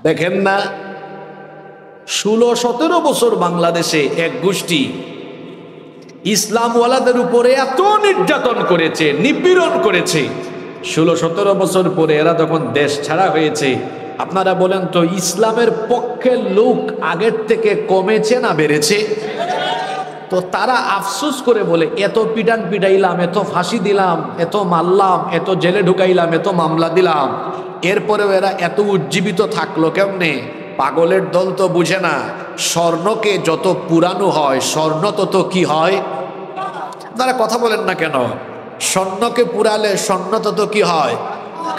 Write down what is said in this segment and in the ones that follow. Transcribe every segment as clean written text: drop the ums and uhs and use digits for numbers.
দেখেন না, 16-17 বছর বাংলাদেশে এক গোষ্ঠী ইসলামওয়ালাদের উপরে এত নির্যাতন করেছে, নিপীড়ন করেছে। 16-17 বছর পরে এরা যখন দেশ ছাড়া হয়েছে, আপনারা বলেন তো ইসলামের পক্ষের লোক আগের থেকে কমেছে না বেড়েছে? তো তারা আফসোস করে বলে, এত পিটান পিটাইলাম, এত ফাঁসি দিলাম, এত মারলাম, এত জেলে ঢুকাইলাম, এত মামলা দিলাম, এরপরেও এরা এত উজ্জীবিত থাকলো কেমনে? পাগলের দল তো বুঝে না, স্বর্ণকে যত পুরানো হয় স্বর্ণ তত কি হয়। আপনারা কথা বলেন না কেন? স্বর্ণকে পুরালে স্বর্ণ তত কি হয়?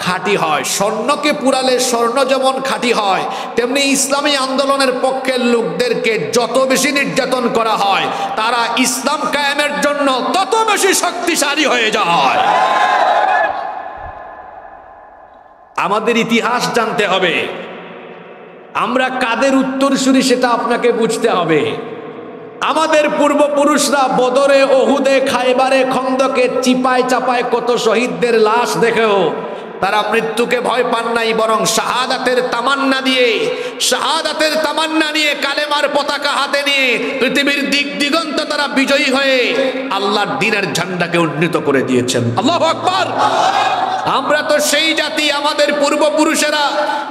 খাঁটি হয়। স্বর্ণকে পুরালে স্বর্ণ যেমন খাঁটি হয়, তেমনি ইসলামী আন্দোলনের পক্ষের লোকদেরকে যত বেশি নির্যাতন করা হয়, তারা ইসলাম কায়েমের জন্য তত বেশি শক্তিশালী হয়ে যায়। আমাদের ইতিহাস জানতে হবে, আমরা কাদের উত্তরসূরি সেটা আপনাকে বুঝতে হবে। আমাদের পূর্বপুরুষরা বদরে, ওহুদে, খায়বারে, খন্দকে, চিপায় চাপায় কত শহীদদের লাশ দেখেও তারা মৃত্যুকে ভয় পান নাই, বরং শাহাদাতের তামান্না নিয়ে কালেমার পতাকা হাতে নিয়ে পৃথিবীর দিক দিগন্ত তারা বিজয়ী হয়ে আল্লাহর দ্বীনের ঝান্ডাকে উন্নীত করে দিয়েছেন। আল্লাহু আকবার। আমরা তো সেই জাতি, আমাদের পূর্বপুরুষেরা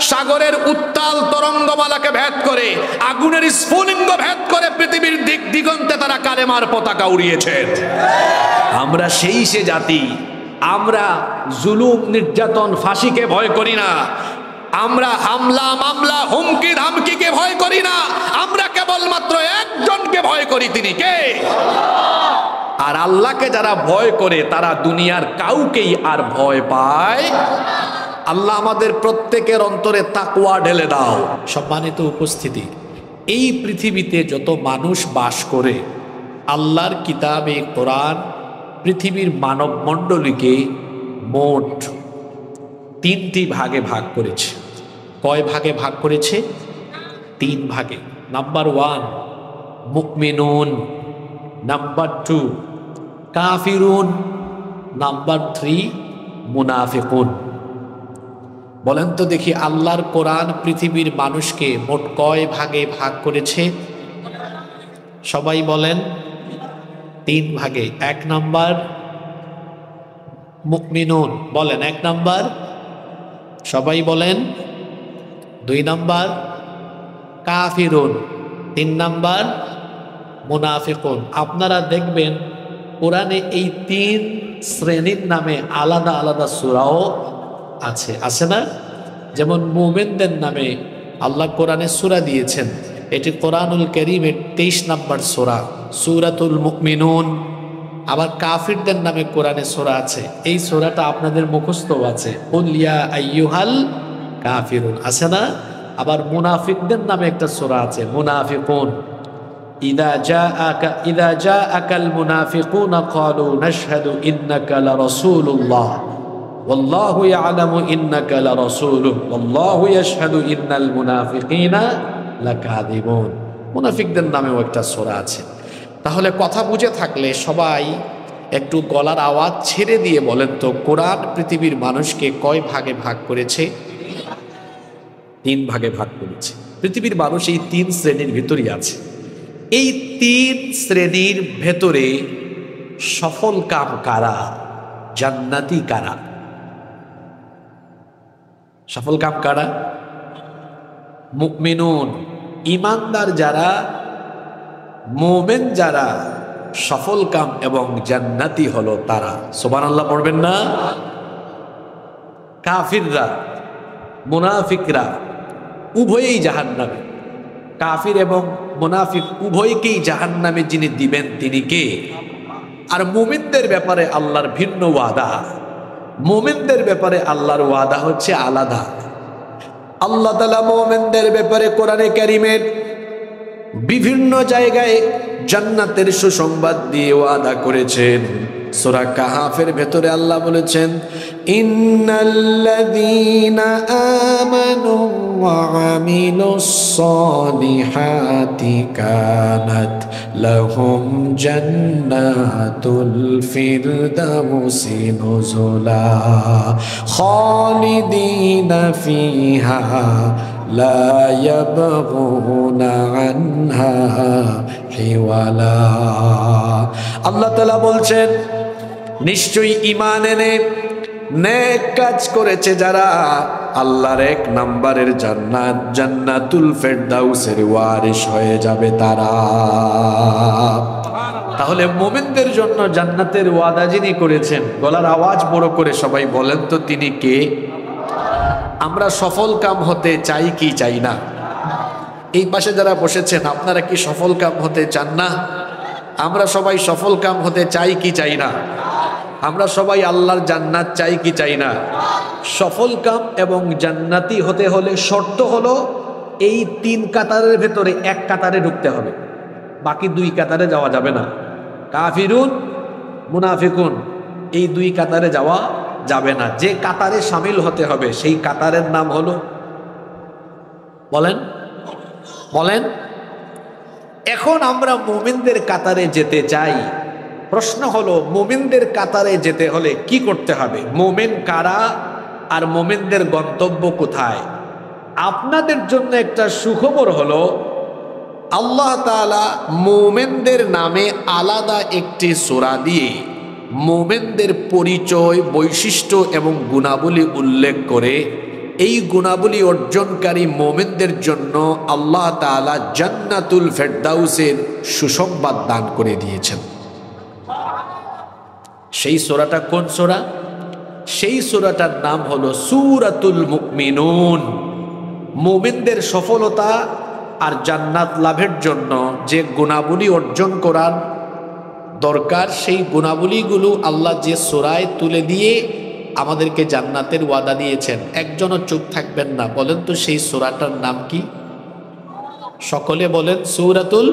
সাগরের উত্তাল তরঙ্গমালাকে ভেদ করে, আগুনের স্ফুলিঙ্গ ভেদ করে পৃথিবীর দিক দিগন্তে তারা কালেমার পতাকা উড়িয়েছেন। আমরা সেই সে জাতি। আমরা জুলুম, নির্যাতন, ফাঁসিকে ভয় করি না। আমরা হামলা, মামলা, হুমকি ধামকিকে ভয় করি না। আমরা কেবলমাত্র একজনকে ভয় করি, তিনি কে? আর আল্লাহকে যারা ভয় করে তারা দুনিয়ার কাউকেই আর ভয় পায়। আল্লাহ আমাদের প্রত্যেকের অন্তরে তাকওয়া ঢেলে দাও। সম্মানিত উপস্থিতি, এই পৃথিবীতে যত মানুষ বাস করে, আল্লাহর কিতাবে কোরআন পৃথিবীর মানব মণ্ডলীকে মোট 3টি ভাগে ভাগ করেছে। কয় ভাগে ভাগ করেছে? 3 ভাগে। নাম্বার 1 মুমিনুন, নাম্বার 2 কাফিরুন, নাম্বার 3 মুনাফিকুন। বলেন তো দেখি, আল্লাহর কোরআন পৃথিবীর মানুষকে মোট কয় ভাগে ভাগ করেছে? সবাই বলেন 3 ভাগে। 1 নাম্বার মুমিনুন, বলেন 1 নাম্বার। সবাই বলেন 2 নাম্বার কাফিরুন, 3 নাম্বার মুনাফিকুন। আপনারা দেখবেন কোরআনে এই 3 শ্রেণীর নামে আলাদা আলাদা সূরাও আছে, আছে না? যেমন মুমিনদের নামে আল্লাহ কোরআনে সূরা দিয়েছেন, এটি কোরআনুল কারীমের 23 নাম্বার সূরা, সূরাতুল মুমিনুন। আবার কাফিরদের নামে কোরআনে সূরা আছে, এই সূরাটা আপনাদের মুখস্থ আছে, কুল ইয়া আইয়ুহাল কাফিরুন, আছে না? আবার মুনাফিকদের নামে একটা সূরা আছে, মুনাফিকুন। ইযা জাআকাল মুনাফিকুনা ক্বালু নাশহাদু ইন্নাকা লারাসূলুল্লাহ ওয়াল্লাহু ইয়ালামু ইন্নাকা লারাসূলুহু ওয়াল্লাহু ইয়াশহাদু ইন্নাল মুনাফিকিনা লাকাযিবুন। মুনাফিকদের নামেও একটা সূরা আছে। তাহলে কথা বুঝে থাকলে সবাই একটু গলার আওয়াজ ছেড়ে দিয়ে বলেন তো, কোরআন পৃথিবীর মানুষকে কয় ভাগে ভাগ করেছে? 3 ভাগে ভাগ করেছে। পৃথিবীর মানুষ এই 3 শ্রেণীর ভিতরই আছে। এই 3 শ্রেণীর ভেতরে সফল কাম কারা, জান্নাতি কারা? সফল কাম কারা? মুমিনুন, ইমানদার যারা, মুমিন যারা, সফল কাম এবং জান্নাতি হলো তারা। সুবহানাল্লাহ পড়বেন না? কাফিররা, মুনাফিকরা উভয়েই জাহান্নামে। কাফির এবং মুনাফিক উভয়কেই জাহান্নামে যিনি দিবেন তিনি কে? আর মুমিনদের ব্যাপারে আল্লাহর ভিন্ন ওয়াদা। মুমিনদের ব্যাপারে আল্লাহর ওয়াদা হচ্ছে আলাদা। আল্লাহ তাআলা মুমিনদের ব্যাপারে কোরআনে কারীমের বিভিন্ন জায়গায় জান্নাতের সুসংবাদ দিয়ে ওয়াদা করেছেন। সূরা কাহাফের ভেতরে আল্লাহ বলেছেন, ইন্নাল্লাযীনা আমানু ওয়া আমিলুস সালিহাতি কানাত লাহুম জান্নাতুল ফিরদাউসি নুজুলা খালিদিনা ফিহা লা ইয়াবগুনা আনহা হিওয়ালা। আল্লাহ তাআলা বলছেন, নিশ্চয়ই ঈমান এনে নেক কাজ করেছে যারা, আল্লাহর 1 নম্বরের জান্নাত জান্নাতুল ফেরদাউসের ওয়ারিশ হয়ে যাবে তারা। তাহলে মুমিনদের জন্য জান্নাতের ওয়াদা যিনি করেছেন, গলার আওয়াজ বড় করে সবাই বলেন তো তিনি কে? আমরা সফল কাম হতে চাই কি চাই না? এই পাশে যারা বসেছেন আপনারা কি সফল কাম হতে চান না? আমরা সবাই সফল কাম হতে চাই কি চাই না? আমরা সবাই আল্লাহর জান্নাত চাই কি চাই না? সফল কাম এবং জান্নাতি হতে হলে শর্ত হলো এই 3 কাতারের ভেতরে 1 কাতারে ঢুকতে হবে, বাকি 2 কাতারে যাওয়া যাবে না। কাফিরুন মুনাফিকুন এই 2 কাতারে যাওয়া যাবে না। যে কাতারে শামিল হতে হবে সেই কাতারের নাম হলো, বলেন বলেন। এখন আমরা মুমিনদের কাতারে যেতে চাই। প্রশ্ন হলো মুমিনদের কাতারে যেতে হলে কি করতে হবে? মুমিন কারা আর মুমিনদের গন্তব্য কোথায়? আপনাদের জন্য একটা সুখবর হলো আল্লাহ তাআলা মুমিনদের নামে আলাদা একটি সূরা দিয়ে মুমিনদের পরিচয়, বৈশিষ্ট্য এবং গুণাবলী উল্লেখ করে এই গুণাবলী অর্জনকারী মুমিনদের জন্য আল্লাহ তাআলা জান্নাতুল ফেরদাউসের সুসংবাদ দান করে দিয়েছেন। সেই সূরাটা কোন সূরা? সেই সূরাটার নাম হলো সূরাতুল মুমিনুন। মুমিনদের সফলতা আর জান্নাত লাভের জন্য যে গুণাবলী অর্জন করার দরকার, সেই গুণাবলীগুলো আল্লাহ যে সূরায় তুলে দিয়ে আমাদেরকে জান্নাতের ওয়াদা দিয়েছেন। একজনও চুপ থাকবেন না, বলেন তো সেই সূরাটার নাম কি? সকলে বলেন সূরাতুল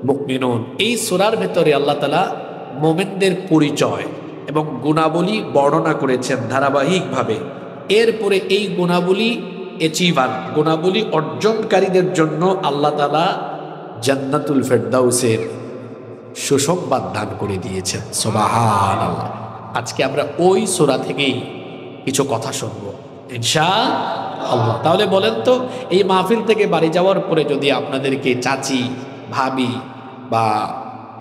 মুমিনুন। এই সূরার ভেতরে আল্লাহ তাআলা মুমিনদের পরিচয় এবং গুণাবলী বর্ণনা করেছেন ধারাবাহিকভাবে। এরপরে এই গুণাবলী গুণাবলী অর্জনকারীদের জন্য আল্লাহ তাআলা জান্নাতুল ফেরদাউসের সুসংবাদ দান করে দিয়েছেন। সুবহানাল্লাহ। আজকে আমরা ওই সূরা থেকেই কিছু কথা শুনব ইনশাআল্লাহ। তাহলে বলেন তো এই মাহফিল থেকে বাড়ি যাওয়ার পরে যদি আপনাদেরকে চাচি, ভাবি বা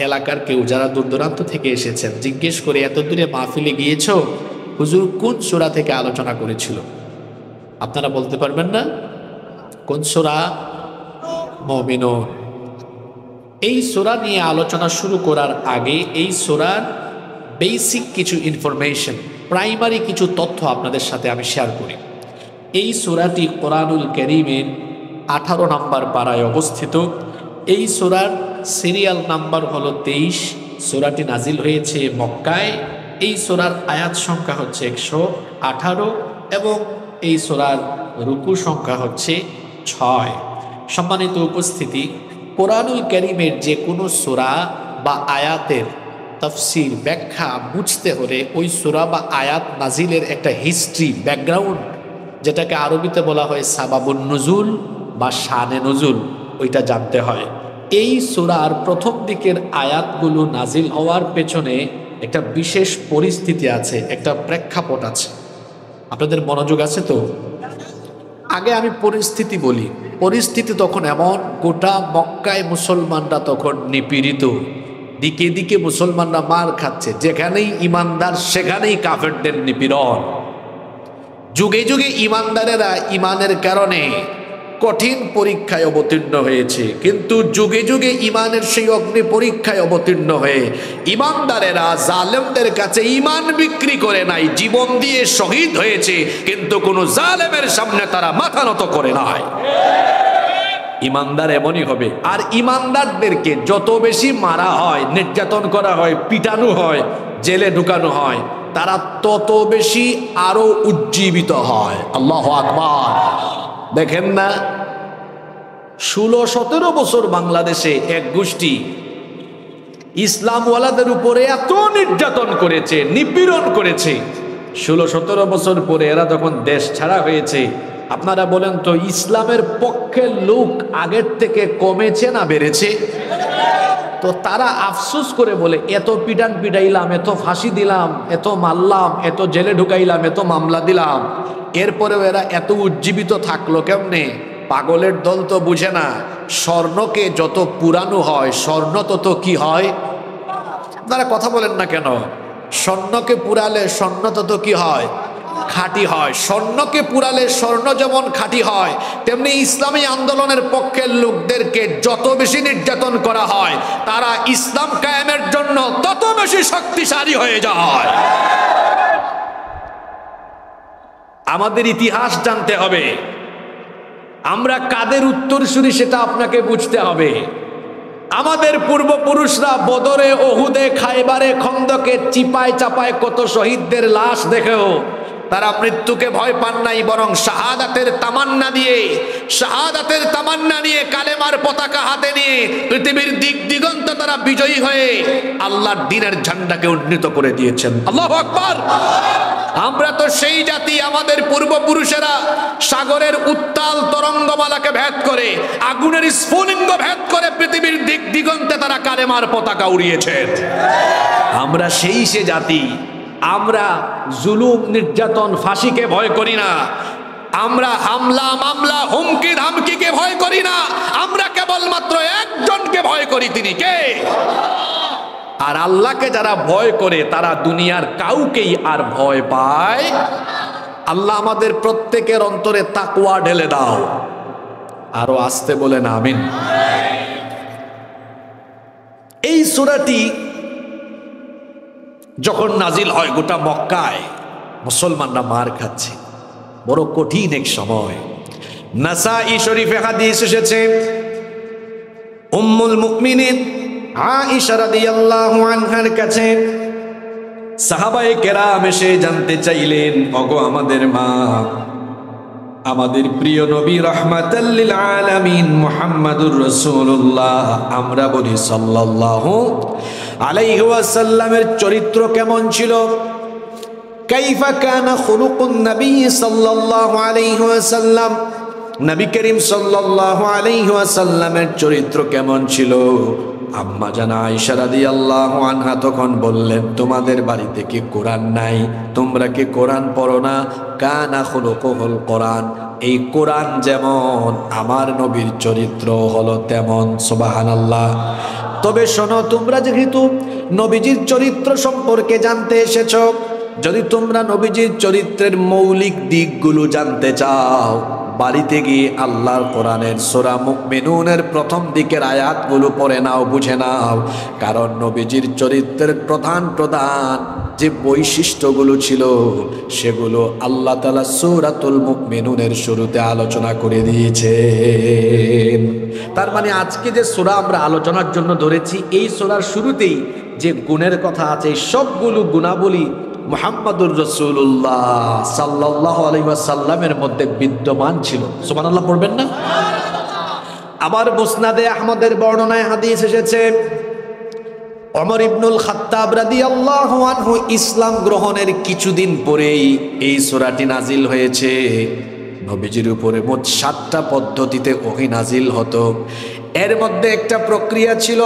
এলাকার কেউ যারা দূর দূরান্ত থেকে এসেছেন জিজ্ঞেস করে, এত দূরে মাহফিলে গিয়েছো, হুজুর কোন সূরা থেকে আলোচনা করেছিল? আপনারা বলতে পারবেন না? কোন সূরা? মুমিনুন। এই সূরা নিয়ে আলোচনা শুরু করার আগে এই সূরার বেসিক কিছু ইনফরমেশন, প্রাইমারি কিছু তথ্য আপনাদের সাথে আমি শেয়ার করি। এই সূরাটি কোরআনুল কারীমের 18 নম্বর পারায় অবস্থিত। এই সূরার সিরিয়াল নাম্বার হলো 23। সূরাটি নাজিল হয়েছে মক্কায়। এই সূরার আয়াত সংখ্যা হচ্ছে 118 এবং এই সূরার রুকু সংখ্যা হচ্ছে 6। সম্মানিত উপস্থিতি, কোরআনুল কারীমের যে কোনো সূরা বা আয়াতের তাফসীর, ব্যাখ্যা বুঝতে হলে ওই সূরা বা আয়াত নাজিলের একটা হিস্ট্রি, ব্যাকগ্রাউন্ড, যেটাকে আরবিতে বলা হয় সাবাবুন নুজুল বা শানে নুজুল, ওইটা জানতে হয়। এই সূরার প্রথম দিকের আয়াতগুলো নাজিল হওয়ার পেছনে একটা বিশেষ পরিস্থিতি আছে, একটা প্রেক্ষাপট আছে। আপনাদের মনোযোগ আছে তো? আগে আমি পরিস্থিতি বলি। পরিস্থিতি তখন এমন, গোটা মক্কায় মুসলমানরা তখন নিপীড়িত, দিকে দিকে মুসলমানরা মার খাচ্ছে, যেখানেই ইমানদার সেখানেই কাফেরদের নিপীড়ন। যুগে যুগে ইমানদারেরা ইমানের কারণে কঠিন পরীক্ষায় অবতীর্ণ হয়েছে, কিন্তু যুগে যুগে ইমানের সেই অগ্নি পরীক্ষায় অবতীর্ণ হয়ে ইমানদারেরা জালেমদের কাছে ইমান বিক্রি করে নাই, জীবন দিয়ে শহীদ হয়েছে, কিন্তু কোনো জালেমের সামনে তারা মাথা নত করে নাই। ইমানদার এমনই হবে। আর ইমানদারদেরকে যত বেশি মারা হয়, নির্যাতন করা হয়, পিটানো হয়, জেলে ঢুকানো হয়, তারা তত বেশি আরো উজ্জীবিত হয়। আল্লাহু আকবার। দেখেন না, 16-17 বছর বাংলাদেশে এক গোষ্ঠী ইসলামওয়ালাদের উপরে এত নির্যাতন করেছে, নিপীড়ন করেছে। 16-17 বছর পরে এরা যখন দেশ ছাড়া হয়েছে, আপনারা বলেন তো ইসলামের পক্ষে লোক আগের থেকে কমেছে না বেড়েছে? তো তারা আফসোস করে বলে, এত পিটান পিটাইলাম, এত ফাঁসি দিলাম, এত মারলাম, এত জেলে ঢুকাইলাম, এত মামলা দিলাম, এরপরেও এরা এত উজ্জীবিত থাকলো কেমনে? পাগলের দল তো বুঝে না, স্বর্ণকে যত পুরানো হয় স্বর্ণ তত কি হয়। আপনারা কথা বলেন না কেন? স্বর্ণকে পুরালে স্বর্ণ তত কি হয়? খাঁটি হয়। স্বর্ণকে পুরালে স্বর্ণ যেমন খাঁটি হয়, তেমনি ইসলামী আন্দোলনের পক্ষের লোকদেরকে যত বেশি নির্যাতন করা হয়, তারা ইসলাম কায়েমের জন্য তত বেশি শক্তিশালী হয়ে যায়। আমাদের ইতিহাস জানতে হবে, আমরা কাদের উত্তরসূরি সেটা আপনাকে বুঝতে হবে। আমাদের পূর্বপুরুষরা বদরে, ওহুদে, খায়বারে, খন্দকে, চিপায় চাপায় কত শহীদদের লাশ দেখেও তারা মৃত্যুকে ভয় পান নাই, বরং শাহাদাতের তামান্না নিয়ে কালেমার পতাকা হাতে নিয়ে পৃথিবীর দিক দিগন্ত তারা বিজয়ী হয়ে আল্লাহর দ্বীনের ঝান্ডাকে উন্নীত করে দিয়েছেন। আল্লাহু আকবার। আমরা তো সেই জাতি, আমাদের পূর্বপুরুষেরা সাগরের উত্তাল তরঙ্গমালাকে ভেদ করে, আগুনের স্ফুলিঙ্গ ভেদ করে পৃথিবীর দিক দিগন্তে তারা কালেমার পতাকা উড়িয়েছেন। আমরা সেই সে জাতি, আমরা জুলুম, নির্যাতন, ফাঁসিকে ভয় করি না, আমরা হামলা, মামলা, হুমকি ধামকিকে ভয় করি না, আমরা কেবলমাত্র একজনকে ভয় করি, তিনি কে? আর আল্লাহকে যারা ভয় করে তারা দুনিয়ার কাউকেই আর ভয় পায়। আল্লাহ আমাদের প্রত্যেকের অন্তরে তাকওয়া ঢেলে দাও। আরো আসতে বলেন আমিন। এই সূরাটি যখন নাজিল হয়, গোটা মক্কায় মুসলমানরা মার খাচ্ছে, বড় কঠিন এক সময়। নাসাই শরীফে হাদিস এসেছে, উম্মুল মুমিনিন আয়েশা রাদিয়াল্লাহু আনহার কাছে সাহাবায়ে কেরাম এসে জানতে চাইলেন, ওগো আমাদের মা, আমাদের প্রিয় নবী রাহমাতাল লিল আলামিন মুহাম্মাদুর রাসূলুল্লাহ, আমরা বলি সাল্লাল্লাহু আলাইহি ওয়াসাল্লামের চরিত্র কেমন ছিল? কাইফা কানা খুলুকুন নবী সাল্লাল্লাহু আলাইহি ওয়াসাল্লাম, নবী করিম সাল্লাল্লাহু আলাইহি ওয়াসাল্লামের চরিত্র কেমন ছিল? আম্মা জান আয়েশা রাদিয়াল্লাহু আনহা তখন বললেন, তোমাদের বাড়িতে কি কোরআন নাই? তোমরা কি কোরআন পড়ো না? কানা খুলুকুল কোরআন, এই কোরআন যেমন আমার নবীর চরিত্র হলো তেমন। সুবহানাল্লাহ। তবে শোনো, তোমরা যেহেতু নবীজির চরিত্র সম্পর্কে জানতে এসেছো, যদি তোমরা নবীজির চরিত্রের মৌলিক দিকগুলো জানতে চাও, বাড়িতে গিয়ে আল্লাহর কোরআনের সূরা মুমিনুনের প্রথম দিকের আয়াতগুলো পড়ে নাও, বুঝে নাও। কারণ নবীজির চরিত্রের প্রধান যে বৈশিষ্ট্যগুলো ছিল সেগুলো আল্লাহ তাআলা সূরাতুল মুমিনুনের শুরুতে আলোচনা করে দিয়েছেন। তার মানে আজকে যে সূরা আমরা আলোচনার জন্য ধরেছি, এই সূরার শুরুতেই যে গুণের কথা আছে, সবগুলো গুণাবলী মুহাম্মাদুর রাসূলুল্লাহ সাল্লাল্লাহু আলাইহি ওয়াসাল্লামের মধ্যে বিদ্যমান ছিল। সুবহানাল্লাহ পড়বেন না? আবার মুসনাদে আহমদের বর্ণনায় হাদিস এসেছে, ওমর ইবনুল খাত্তাব রাদিয়াল্লাহু আনহু ইসলাম গ্রহণের কিছুদিন পরেই এই সূরাটি নাজিল হয়েছে। নবীজির উপরে মোট 7টা পদ্ধতিতে ওহী নাজিল হতো। এর মধ্যে একটা প্রক্রিয়া ছিল,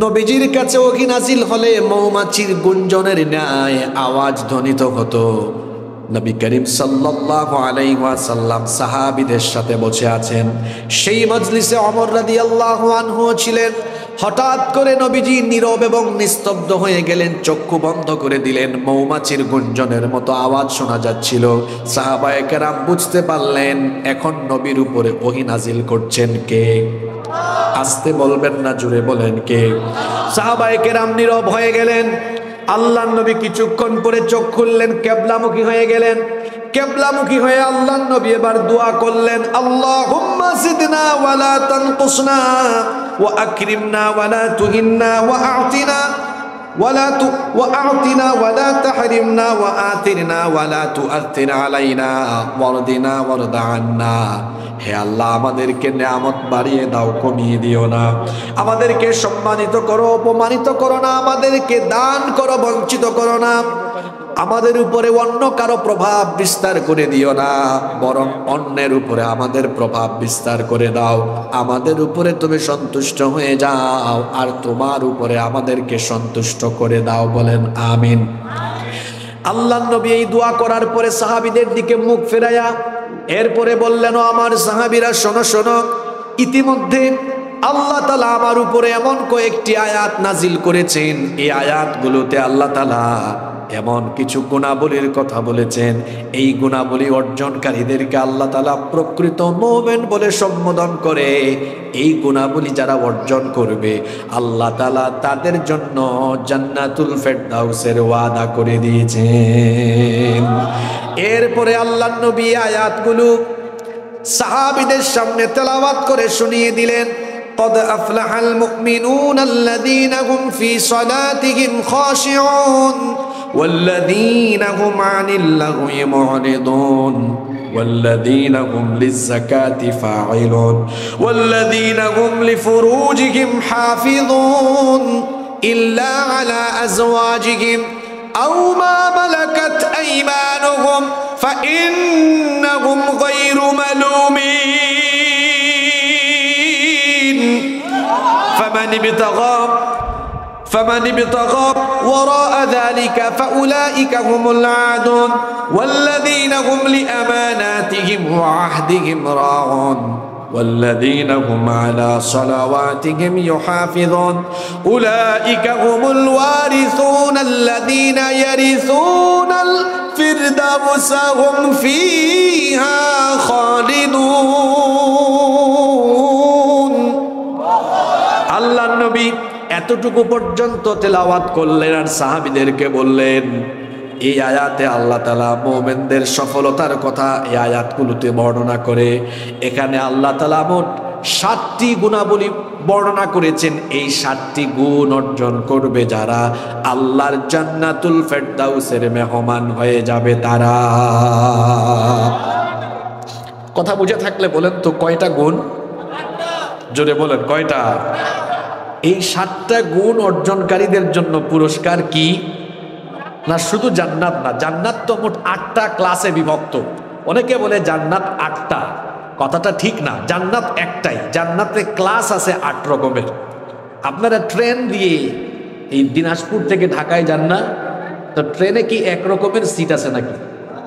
নবীজির কাছে ওহী নাজিল হলে মৌমাছির গুঞ্জনের ন্যায় আওয়াজ ধ্বনিত হতো। নবী করিম সাল্লাল্লাহু আলাইহি ওয়াসাল্লাম সাহাবীদের সাথে বসে আছেন, সেই মজলিসে ওমর রাদিয়াল্লাহু আনহু ছিলেন। হঠাৎ করে নবীজি নীরব এবং নিস্তব্ধ হয়ে গেলেন, চক্ষু বন্ধ করে দিলেন। মৌমাছির গুঞ্জনের মতো আওয়াজ শোনা যাচ্ছিল। সাহাবায়ে কেরাম বুঝতে পারলেন এখন নবীর উপরে ওহী নাজিল করছেন কে। আসতে বলবেন না, জুড়ে বলেন কে। সাহাবায়ে কেরাম নীরব হয়ে গেলেন। আল্লাহর নবী কিছুক্ষণ পরে চোখ খুললেন, কিবলামুখী হয়ে গেলেন। কিবলামুখী হয়ে আল্লাহর নবী এবার দোয়া করলেন, আল্লাহুম্মা জিদনা ওয়ালা তানকুসনা ওয়া আকরিমনা ওয়ালা তুহিন্না ওয়া আ'তিনা ওয়ালা তাহরিমনা ওয়া আতিরনা ওয়ালা তুআথির আলাইনা ওয়ারদিনা ওয়ারদা আন্না। হে আল্লাহ, আমাদেরকে নিয়ামত বাড়িয়ে দাও, কমিয়ে দিও না। আমাদেরকে সম্মানিত করো, অপমানিত করো না। আমাদেরকে দান করো, বঞ্চিত করো না। আমাদের উপরে অন্য কারো প্রভাব বিস্তার করে দিও না, বরং অন্যের উপরে আমাদের প্রভাব বিস্তার করে দাও। আমাদের উপরে তুমি সন্তুষ্ট হয়ে যাও, আর তোমার উপরে আমাদেরকে সন্তুষ্ট করে দাও। বলেন আমিন। আল্লাহ নবী এই দোয়া করার পরে সাহাবীদের দিকে মুখ ফেরাইয়া এরপরে বললেন, ও আমার সাহাবীরা, শোনো শোনো, ইতিমধ্যে আল্লাহ তাআলা আমার উপরে এমন কয়েকটি আয়াত নাজিল করেছেন। এই আয়াতগুলোতে আল্লাহ তাআলা এমন কিছু গুণাবলীর কথা বলেছেন, এই গুণাবলী অর্জনকারীদেরকে আল্লাহ তাআলা প্রকৃত মুমিন বলে সম্বোধন করে। এই গুণাবলী যারা অর্জন করবে, আল্লাহ তাআলা তাদের জন্য জান্নাতুল ফেরদাউসের ওয়াদা করে দিয়েছেন। এরপরে আল্লাহর নবী আয়াতগুলো সাহাবীদের সামনে তেলাওয়াত করে শুনিয়ে দিলেন। قد أفلح المؤمنون الذين هم في صلاتهم خاشعون والذين هم عن اللغو معرضون والذين هم للزكاة فاعلون والذين هم لفروجهم حافظون إلا على أزواجهم أو ما ملكت أيمانهم فإنهم غير ملومين فمن ابتغى وراء ذلك فأولئك هم العادون والذين هم لأماناتهم وعهدهم راعون والذين هم على صلواتهم يحافظون أولئك هم الوارثون الذين يرثون الفردوس هم فيها خالدون। আল্লাহর নবী এতটুকু পর্যন্ত তেলাওয়াত করলেন আর সাহাবীদেরকে বললেন, এই আয়াতে আল্লাহ তাআলা মুমিনদের সফলতার কথা এই আয়াতগুলোতে বর্ণনা করে। এখানে আল্লাহ তাআলা মোট 7টি গুণাবলী বর্ণনা করেছেন। এই 7টি গুণ অর্জন করবে যারা, আল্লাহর জান্নাতুল ফেরদাউসের মেহমান হয়ে যাবে তারা। কথা বুঝে থাকলে বলেন তো কয়টা গুণ? জোরে বলেন কয়টা? এই 7টা গুণ অর্জনকারীদের জন্য পুরস্কার কি না? শুধু জান্নাত না, জান্নাত তো মোট 8টা ক্লাসে বিভক্ত। অনেকে বলে জান্নাত 8টা, কথাটা ঠিক না। জান্নাত একটাই, জান্নাতে ক্লাস আছে 8 রকমের। আপনারা ট্রেন দিয়ে এই দিনাজপুর থেকে ঢাকায় যান না, তো ট্রেনে কি এক রকমের সিট আছে নাকি?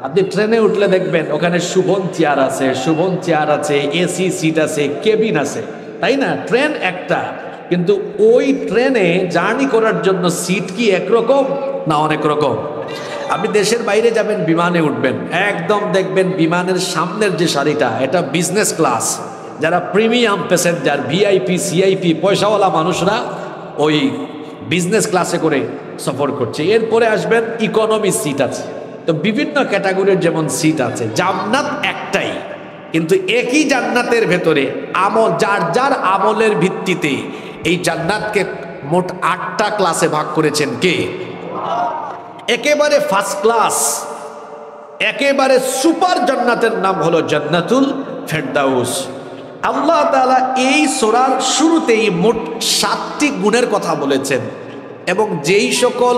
আপনি ট্রেনে উঠলে দেখবেন ওখানে শোভন চেয়ার আছে, শোভন চেয়ার আছে, এসি সিট আছে, কেবিন আছে, তাই না? ট্রেন একটা, কিন্তু ওই ট্রেনে জার্নি করার জন্য সিট কি একরকম না অনেক রকম? আপনি দেশের বাইরে যাবেন, বিমানে উঠবেন, একদম দেখবেন বিমানের সামনের যে সারিটা এটা বিজনেস ক্লাস। যারা প্রিমিয়াম প্যাসেঞ্জার, ভিআইপি, সিআইপি, পয়সাওয়ালা মানুষরা ওই বিজনেস ক্লাসে করে সফর করছে। এরপরে আসবেন ইকোনমি সিট আছে। তো বিভিন্ন ক্যাটাগরির যেমন সিট আছে। জান্নাত একটাই, কিন্তু একই জান্নাতের ভেতরে আমল, যার যার আমলের ভিত্তিতে এই জান্নাতকে মোট 8টা ক্লাসে ভাগ করেছেন কে? একেবারে ফার্স্ট ক্লাস, একেবারে সুপার জান্নাতের নাম হলো জান্নাতুল ফেরদাউস। আল্লাহ তাআলা এই সূরার শুরুতেই মোট 7টি গুণের কথা বলেছেন, এবং যেই সকল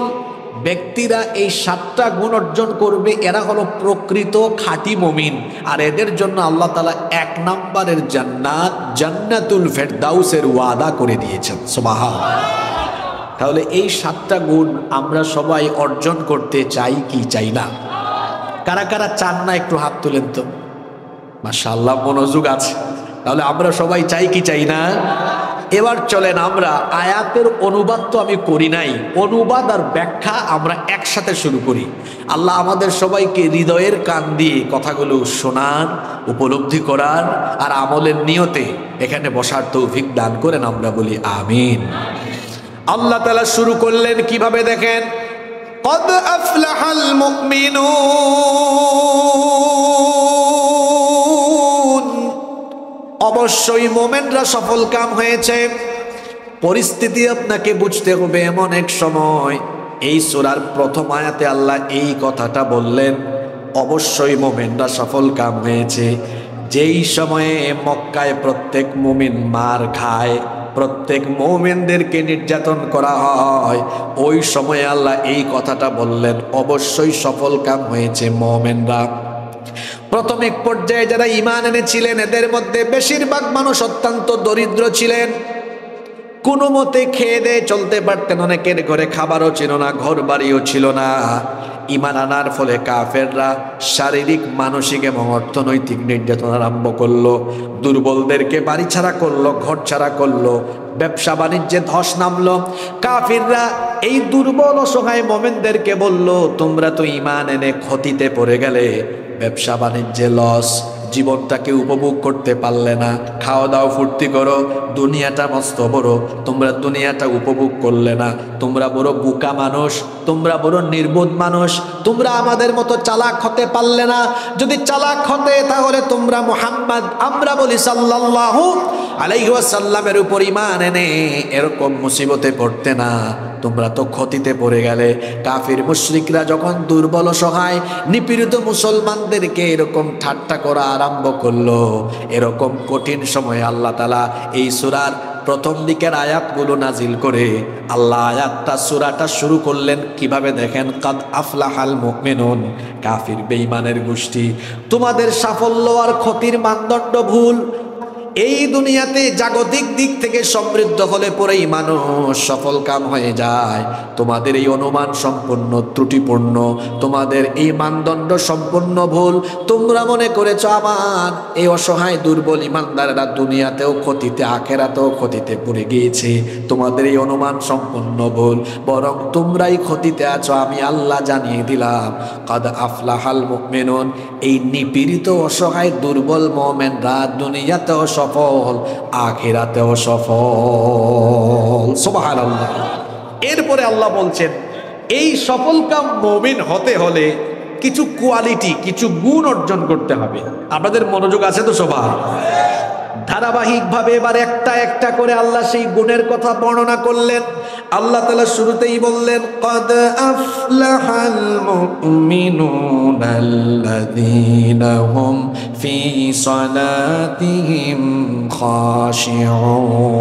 ব্যক্তিরা এই 7টা গুণ অর্জন করবে এরা হলো প্রকৃত খাঁটি মুমিন। আর এদের জন্য আল্লাহ তাআলা 1 নম্বরের জান্নাত, জান্নাতুল ফেরদাউসের ওয়াদা করে দিয়েছেন। সুবহানাল্লাহ। তাহলে এই 7টা গুণ আমরা সবাই অর্জন করতে চাই কি চাই না? কারা কারা চান না একটু হাত তুলেন তো। মাশাআল্লাহ, মনোযোগ আছে। তাহলে আমরা সবাই চাই কি চাই না? এবার চলেন আমরা আয়াতের অনুবাদ তো আমি করি নাই, অনুবাদ আর ব্যাখ্যা আমরা একসাথে শুরু করি। আল্লাহ আমাদের সবাইকে হৃদয়ের কান দিয়ে কথাগুলো শোনার, উপলব্ধি করার আর আমলের নিয়তে এখানে বসার তৌফিক দান করেন। আমরা বলি আমিন। আল্লাহ তাআলা শুরু করলেন কিভাবে দেখেন, قد أفلح المؤمنون, অবশ্যই মুমিনরা সফল কাম হয়েছে। পরিস্থিতি আপনাকে বুঝতে হবে। এমন এক সময় এই সূরার প্রথম আয়াতে আল্লাহ এই কথাটা বললেন, অবশ্যই মুমিনরা সফল কাম হয়েছে। যেই সময়ে মক্কায় প্রত্যেক মুমিন মার খায়, প্রত্যেক মুমিনদেরকে নির্যাতন করা হয়, ওই সময় আল্লাহ এই কথাটা বললেন, অবশ্যই সফল কাম হয়েছে মুমিনরা। প্রাথমিক পর্যায়ে যারা ঈমান এনেছিলেন এদের মধ্যে বেশিরভাগ মানুষ অত্যন্ত দরিদ্র ছিলেন, কোনো মতে খেয়ে দিয়ে চলতে পারতেন, অনেকের ঘরে খাবারও ছিল না, ঘর বাড়িও ছিল না। ঈমান আনার ফলে কাফেররা শারীরিক, মানসিক এবং অর্থনৈতিক নির্যাতন আরম্ভ করলো, দুর্বলদেরকে বাড়ি ছাড়া করলো, ঘর ছাড়া করলো, ব্যবসা বাণিজ্যে ধস নামলো। কাফিররা এই দুর্বল অসহায় মুমিনদেরকে বলল, তোমরা তো ঈমান এনে ক্ষতিতে পড়ে গেলে, ব্যবসা বাণিজ্যে লস, জীবনটাকে উপভোগ করতে পারলে না, খাওয়া দাওয়া ফুর্তি করো, দুনিয়াটা মস্ত বড়, তোমরা দুনিয়াটা উপভোগ করলে না, তোমরা বড় বোকা মানুষ, তোমরা বড় নির্বোধ মানুষ, তোমরা আমাদের মতো চালাক হতে পারলে না। যদি চালাক হতে তাহলে তোমরা মুহাম্মদ, আমরা বলি সাল্লাল্লাহু আলাইহি ওয়াসাল্লামের উপর ঈমান এনে এরকম মুসিবতে পড়তে না, তোমরা তো ক্ষতিতে পড়ে গেলে। কাফির মুশরিকরা যখন দুর্বল সহায় নিপীড়িত মুসলমানদেরকে এরকম ঠাট্টা করা আরম্ভ করলো, এরকম কঠিন সময়ে আল্লাহ তাআলা এই সূরার প্রথম দিকের আয়াতগুলো নাজিল করে আল্লাহ সূরাটা শুরু করলেন কিভাবে দেখেন, কাদ আফলাহাল মুমিনুন, কাফির বেঈমানের গোষ্ঠী, তোমাদের সাফল্য আর ক্ষতির মানদণ্ড ভুল। এই দুনিয়াতে জাগতিক দিক থেকে সমৃদ্ধ হলে পরেই মানুষ সফল কাম হয়ে যায়, তোমাদের এই অনুমান সম্পূর্ণ ত্রুটিপূর্ণ, তোমাদের এই মানদণ্ড সম্পূর্ণ ভুল। তোমরা মনে করেছো আমার এই অসহায় দুর্বল ইমানদারেরা দুনিয়াতেও ক্ষতিতে, আখেরাতেও ক্ষতিতে পড়ে গিয়েছে, তোমাদের এই অনুমান সম্পূর্ণ ভুল, বরং তোমরাই ক্ষতিতে আছো। আমি আল্লাহ জানিয়ে দিলাম, কাদ আফলাহাল মুমিনুন, এই নিপীড়িত অসহায় দুর্বল মুমিনরা দুনিয়াতেও সফল, আখিরাতেও সফল। সুবহানাল্লাহ। এরপরে আল্লাহ বলছেন, এই সফলকাম মুমিন হতে হলে কিছু কোয়ালিটি, কিছু গুণ অর্জন করতে হবে। আপনাদের মনোযোগ আছে তো সবার? ধারাবাহিকভাবে এবার একটা একটা করে আল্লাহ সেই গুণের কথা বর্ণনা করলেন। আল্লাহ তাআলা শুরুতেই বললেন, ক্বাদ আফলাহাল মুমিনুনাল্লাযীনা হুম fee সালাতিহিম খাশিউন।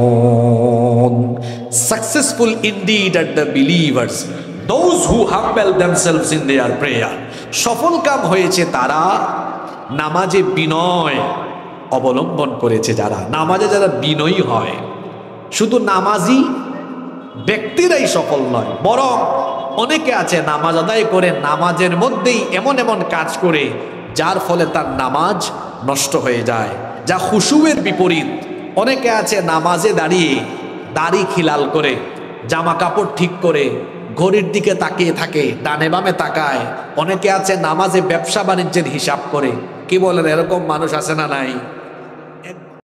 Successful indeed are the believers, those who humble themselves in their prayer. সফল কাম হয়েছে তারা নামাজে বিনয় অবলম্বন করেছে, যারা নামাজে যারা বিনয়ী হয়। শুধু নামাজি ব্যক্তিরাই সফল নয়, বরং অনেকে আছে নামাজ আদায় করে নামাজের মধ্যেই এমন এমন কাজ করে যার ফলে তার নামাজ নষ্ট হয়ে যায়, যা খুশুয়ের বিপরীত। অনেকে আছে নামাজে দাঁড়িয়ে দাড়ি খিলাল করে, জামা কাপড় ঠিক করে, ঘড়ির দিকে তাকিয়ে থাকে, ডানে বামে তাকায়। অনেকে আছে নামাজে ব্যবসা বাণিজ্যের হিসাব করে। কি বলেন, এরকম মানুষ আছে না নাই?